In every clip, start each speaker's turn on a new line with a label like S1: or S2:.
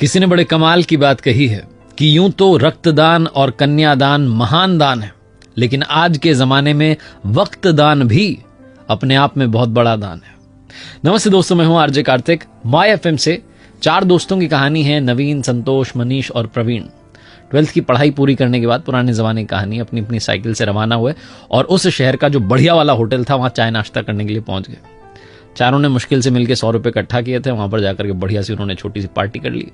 S1: किसी ने बड़े कमाल की बात कही है कि यूं तो रक्तदान और कन्यादान महान दान है, लेकिन आज के जमाने में वक्त दान भी अपने आप में बहुत बड़ा दान है। नमस्ते दोस्तों, मैं हूं आरजे कार्तिक। माय एफएम से 4 दोस्तों की कहानी है, नवीन, संतोष, मनीष और प्रवीण। 12th की पढ़ाई पूरी करने के बाद पुराने जमाने की कहानी अपनी अपनी साइकिल से रवाना हुए और उस शहर का जो बढ़िया वाला होटल था वहां चाय नाश्ता करने के लिए पहुंच गए। चारों ने मुश्किल से मिलकर 100 रुपए इकट्ठा किए थे। वहां पर जाकर के बढ़िया सी उन्होंने छोटी सी पार्टी कर ली।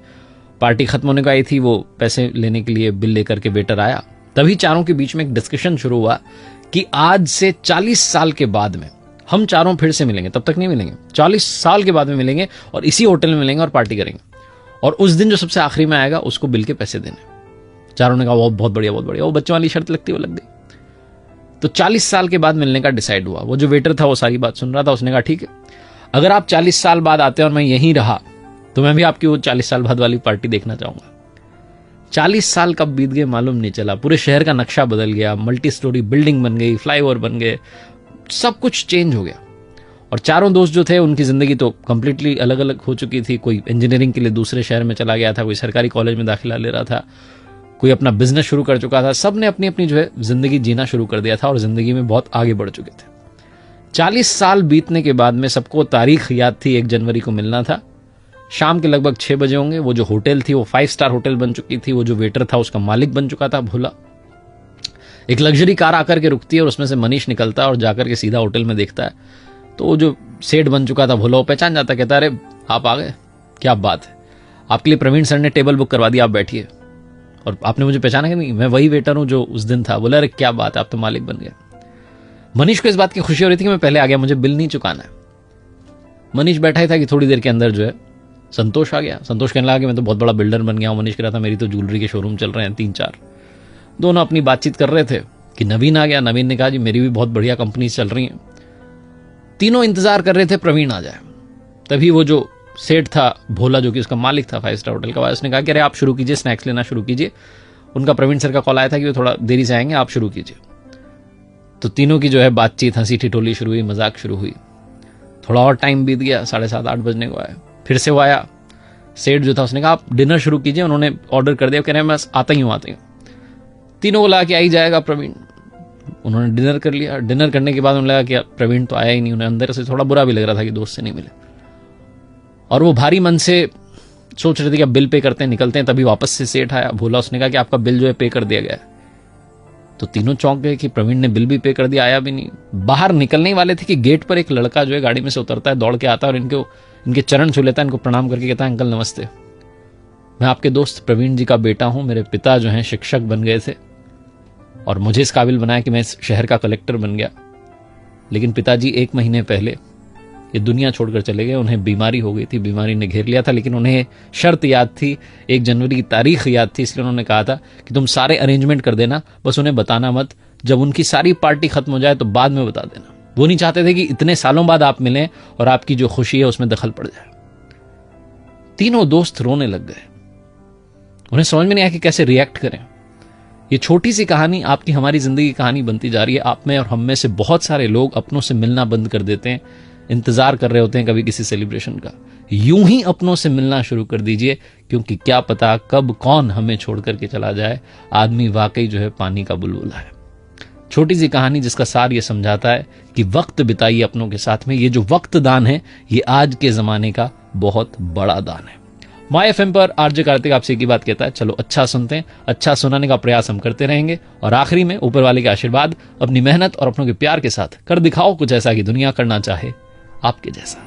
S1: पार्टी खत्म होने को आई थी, वो पैसे लेने के लिए बिल लेकर के वेटर आया। तभी चारों के बीच में एक डिस्कशन शुरू हुआ कि आज से 40 साल के बाद में हम चारों फिर से मिलेंगे। तब तक नहीं मिलेंगे, 40 साल के बाद में मिलेंगे और इसी होटल में मिलेंगे और पार्टी करेंगे, और उस दिन जो सबसे आखिरी में आएगा उसको बिल के पैसे देने। चारों ने कहा बहुत बढ़िया, बहुत बढ़िया। वो बच्चों वाली शर्त लगती वो लग गई। तो 40 साल के बाद मिलने का डिसाइड हुआ। वो जो वेटर था वो सारी बात सुन रहा था। उसने कहा ठीक है, अगर आप 40 साल बाद आते हैं और मैं यहीं रहा तो मैं भी आपकी वो 40 साल बाद वाली पार्टी देखना चाहूंगा। 40 साल कब बीत गए मालूम नहीं चला। पूरे शहर का नक्शा बदल गया, मल्टी स्टोरी बिल्डिंग बन गई, फ्लाईओवर बन गए, सब कुछ चेंज हो गया। और चारों दोस्त जो थे उनकी जिंदगी तो कंप्लीटली अलग अलग हो चुकी थी। कोई इंजीनियरिंग के लिए दूसरे शहर में चला गया था, कोई सरकारी कॉलेज में दाखिला ले रहा था, कोई अपना बिजनेस शुरू कर चुका था। सब ने अपनी अपनी जो है जिंदगी जीना शुरू कर दिया था और जिंदगी में बहुत आगे बढ़ चुके थे। 40 साल बीतने के बाद में सबको तारीख याद थी, 1 जनवरी को मिलना था। शाम के लगभग 6 बजे होंगे। वो जो होटल थी वो 5 स्टार होटल बन चुकी थी। वो जो वेटर था उसका मालिक बन चुका था भोला। एक लग्जरी कार आकर के रुकती है और उसमें से मनीष निकलता है और जाकर के सीधा होटल में देखता है तो वो जो सेठ बन चुका था भोला वो पहचान जाता, कहता है अरे आप आ गए, क्या बात है, आपके लिए प्रवीण सर ने टेबल बुक करवा दिया, आप बैठिए। और आपने मुझे पहचाना कि नहीं, मैं वही वेटर हूं जो उस दिन था। बोला अरे क्या बात है, आप तो मालिक बन गए। मनीष को इस बात की खुशी हो रही थी कि मैं पहले आ गया, मुझे बिल नहीं चुकाना है। मनीष बैठा ही था कि थोड़ी देर के अंदर जो है संतोष आ गया। संतोष कहने लगा कि मैं तो बहुत बड़ा बिल्डर बन गया हूं। मनीष कह रहा था मेरी तो ज्वेलरी के शोरूम चल रहे हैं 3-4। दोनों अपनी बातचीत कर रहे थे कि नवीन आ गया। नवीन ने कहा जी मेरी भी बहुत बढ़िया कंपनी चल रही हैं। तीनों इंतजार कर रहे थे प्रवीण आ जाए। तभी वो जो सेठ था भोला, जो कि उसका मालिक था 5 स्टार होटल का, उसने कहा कि अरे आप शुरू कीजिए, स्नैक्स लेना शुरू कीजिए। उनका प्रवीण सर का कॉल आया था कि वो थोड़ा देरी से आएंगे, आप शुरू कीजिए। तो तीनों की जो है बातचीत, हंसी ठिठोली शुरू हुई, मजाक शुरू हुई। थोड़ा और टाइम बीत गया, 7:30-8 बजने को आया। फिर से वो आया। सेठ जो था उसने कहा आप डिनर शुरू कीजिए। उन्होंने ऑर्डर कर दिया, कह रहे हैं मैं आता ही हूँ। तीनों को लगा कि आ ही जाएगा प्रवीण। उन्होंने डिनर कर लिया। डिनर करने के बाद उन्हें लगा कि प्रवीण तो आया ही नहीं। उन्हें अंदर से थोड़ा बुरा भी लग रहा था कि दोस्त से नहीं मिले, और वो भारी मन से सोच रहे थे कि अब बिल पे करते हैं, निकलते हैं। तभी वापस से सेठ आया भोला। उसने कहा कि आपका बिल जो है पे कर दिया गया है। तो तीनों चौंक गए कि प्रवीण ने बिल भी पे कर दिया, आया भी नहीं। बाहर निकलने वाले थे कि गेट पर एक लड़का जो है गाड़ी में से उतरता है, दौड़ के आता है और इनके चरण छू लेता है, इनको प्रणाम करके कहता है अंकल नमस्ते, मैं आपके दोस्त प्रवीण जी का बेटा हूं। मेरे पिता जो हैं शिक्षक बन गए थे और मुझे इस काबिल बनाया कि मैं इस शहर का कलेक्टर बन गया। लेकिन पिताजी 1 महीने पहले ये दुनिया छोड़कर चले गए। उन्हें बीमारी हो गई थी, बीमारी ने घेर लिया था। लेकिन उन्हें शर्त याद थी, 1 जनवरी की तारीख याद थी, इसलिए उन्होंने कहा था कि तुम सारे अरेंजमेंट कर देना, बस उन्हें बताना मत। जब उनकी सारी पार्टी खत्म हो जाए तो बाद में बता देना। वो नहीं चाहते थे कि इतने सालों बाद आप मिलें और आपकी जो खुशी है उसमें दखल पड़ जाए। तीनों दोस्त रोने लग गए। उन्हें समझ में नहीं आया कि कैसे रिएक्ट करें। ये छोटी सी कहानी आपकी हमारी जिंदगी की कहानी बनती जा रही है। आप में और हम में से बहुत सारे लोग अपनों से मिलना बंद कर देते हैं, इंतजार कर रहे होते हैं कभी किसी सेलिब्रेशन का। यूं ही अपनों से मिलना शुरू कर दीजिए, क्योंकि क्या पता कब कौन हमें छोड़ करके चला जाए। आदमी वाकई जो है पानी का बुलबुला है। छोटी सी कहानी जिसका सार ये समझाता है कि वक्त बिताइए अपनों के साथ में। ये जो वक्त दान है ये आज के जमाने का बहुत बड़ा दान है। माय एफएम पर आरजे कार्तिक आपसे एक ही बात कहता है, चलो अच्छा सुनते हैं, अच्छा सुनाने का प्रयास हम करते रहेंगे। और आखिरी में ऊपर वाले के आशीर्वाद, अपनी मेहनत और अपनों के प्यार के साथ कर दिखाओ कुछ ऐसा कि दुनिया करना चाहे आपके जैसा।